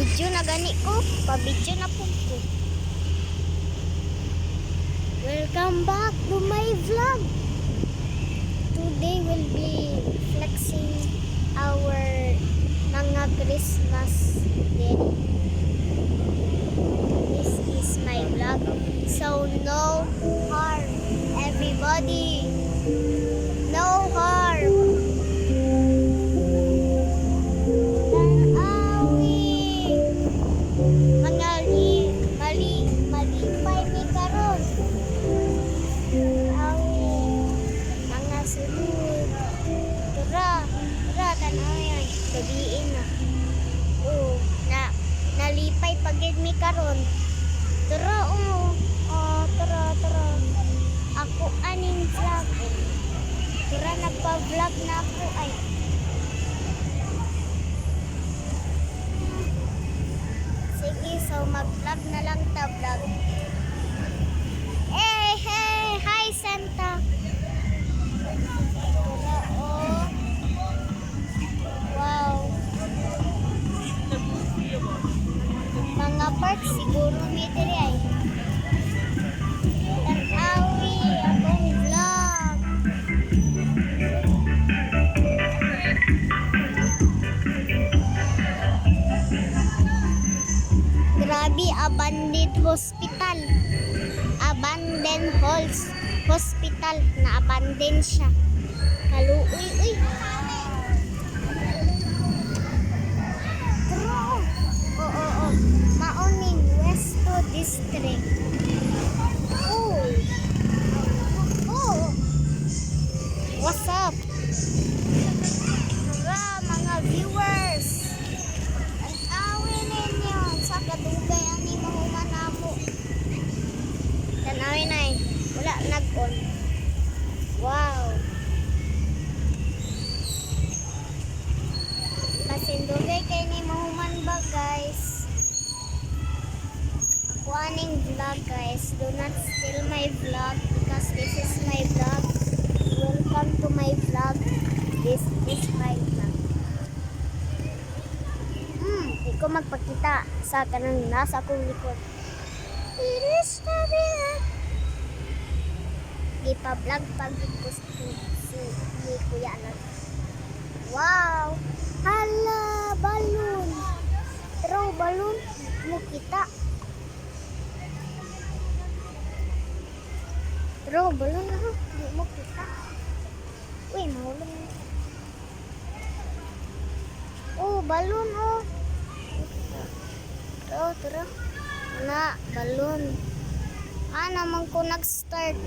Pabidyo na gani ko. Pabidyo na po ko. Welcome back to my vlog. Today will be flexing our mga Christmas day. This is my vlog. So no harm, everybody. No harm. Malipay ni karon. Mga sulod. Tara, tanaw gabiin na. Oo, nalipay pagid mi karon. Tara, tara. Ako aning vlog. Tara, nagpa-vlog na ako ay. Sige, so mag-vlog na lang ta vlog. Hey, hi Santa. Wow. Mga park siguro may diri ay. Tanawi akong vlog. Grabe, abandoned hospital. Abandoned hospital. Na-abandon siya. Kaluoy, uy. True. Oo. Maoning Westo District. Oh. What's up? Tara, mga viewers. Sa kadugay ani mahuman namo. Tanawin ay wala nag-on. Wow. Masindugay kay ni mahuman ba guys? Ako aning vlog guys. Do not steal my vlog because this is my vlog. Welcome to my vlog. This is my vlog. Di ko magpakita sa kanang nasa akong likod. Iris na bilang. Di pa vlog pag-vlog ko si Kuya Alan. Wow! Hala! Balloon! Pero balloon mo kita. Pero balloon na di mo kita. Uy, mahulog na. Oh, balloon oh. Tara. Na, balloon. Naman ko nag-start.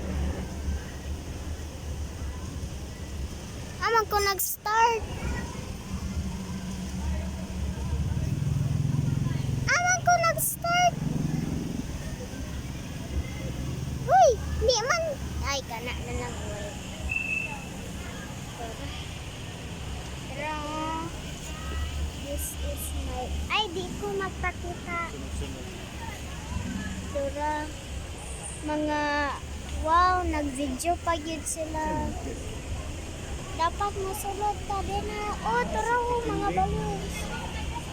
Uy, di man. Ay, kana na lang. Tara. This is my... Ay, di ko magpakita. Tara. Mga... Wow, nag-video pa yun sila. Dapat masulod ka din na. Oh, tara mga balloons.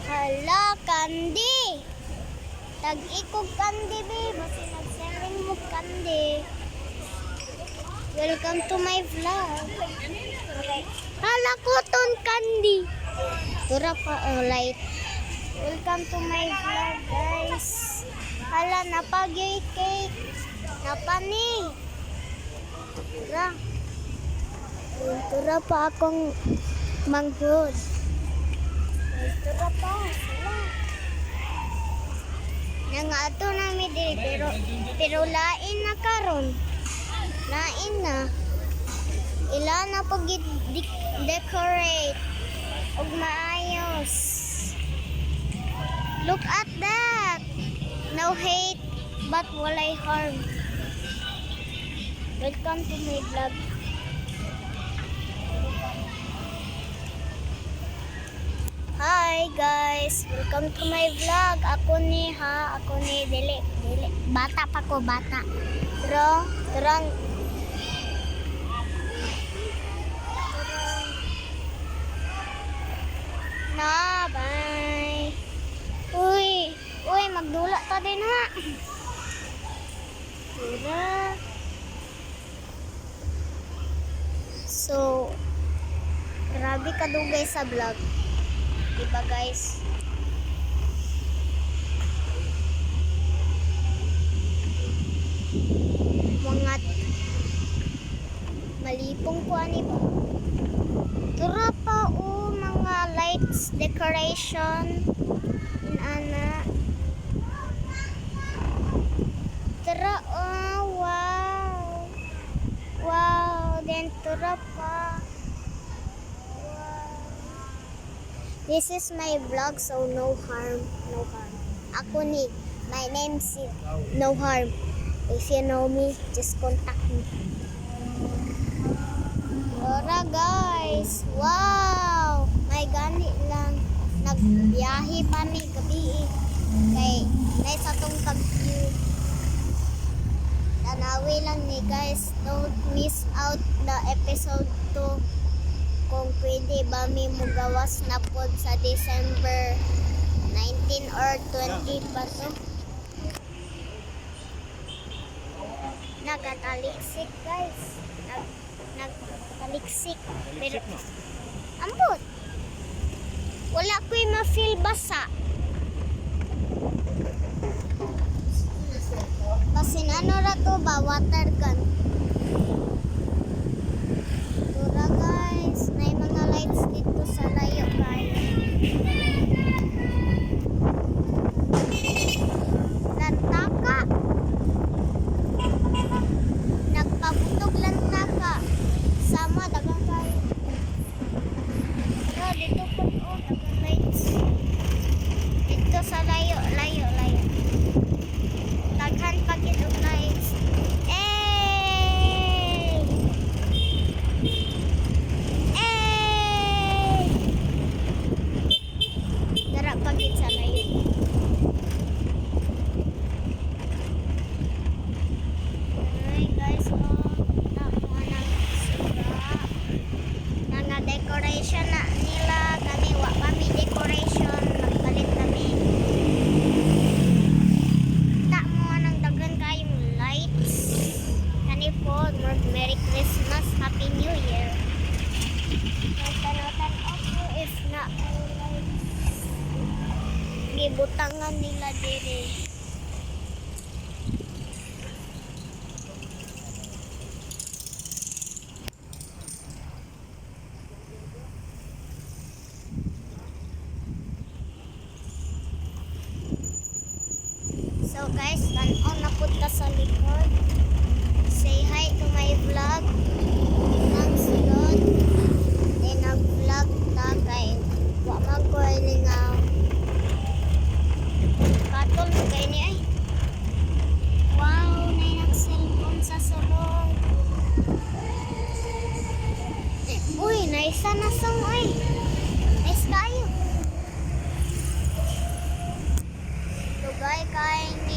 Hala, candy. Tag-ikog candy, babe. Kasi nag-selling mo candy. Welcome to my vlog. Hala, cotton candy. Tara pa, light. Welcome to my vlog, guys. Hala, napagay cake. Napani. Tara pa akong manghod. Tara pa. Nangato namin diri pero lain na karon. Lain na. Ila na pag decorate og maayos. Look at that. No hate but walay harm. Welcome to my vlog. Hi guys, welcome to my vlog. Ako ni dili. Bata pa ko, bata. Turang na, bye. Uy, Tara. So, grabe ka dugay sa vlog. Diba guys? Mga malipong ko ani ba? Tura pa o mga lights decoration in ana. Tara oh, wow. Wow, then tura pa. Wow. This is my vlog, so no harm, no harm. Ako ni, my name is No Harm. If you know me, just contact me. Tara guys, wow. May gani lang. Nagbiyahe pa ni gabi eh. Kay, nice atong tag-view. Tanawi lang ni guys. Don't miss out the episode 2. Kung pwede ba mi mugawas na pod sa December 19 or 20 pa to. Nagataliksik guys. Nagtaliksik. Pero, ambot. Wala ko'y ma-feel basa. Kasi ano ra to ba? Water gun. Tura guys. May mga lights dito sa layo guys. Lantaka. Nagpabutog lantaka. Sama dagang kayo. Pero dito po dagang lights. Dito sa layo. Daghan pagit og lights. Hey! Dara pagit sa layo. Ay guys, tamo ng sura. Mga decoration na nila. Kami wa kami decoration. Nagpalit kami. Tamo ng daghan kayong lights. Kani po, Merry Christmas, Happy New Year. Tanaw-tan ako if na gibutangan nila dire. So guys, tan-on na pud ta sa likod. Say hi to my vlog. Nang sulod. Then nag-vlog ta kay wa man ko ini nga katol kay ni ay. Wow, nay nag-cellphone sa sulod. Uy, naisa na song oy. Nice kayo. Tugay kay ni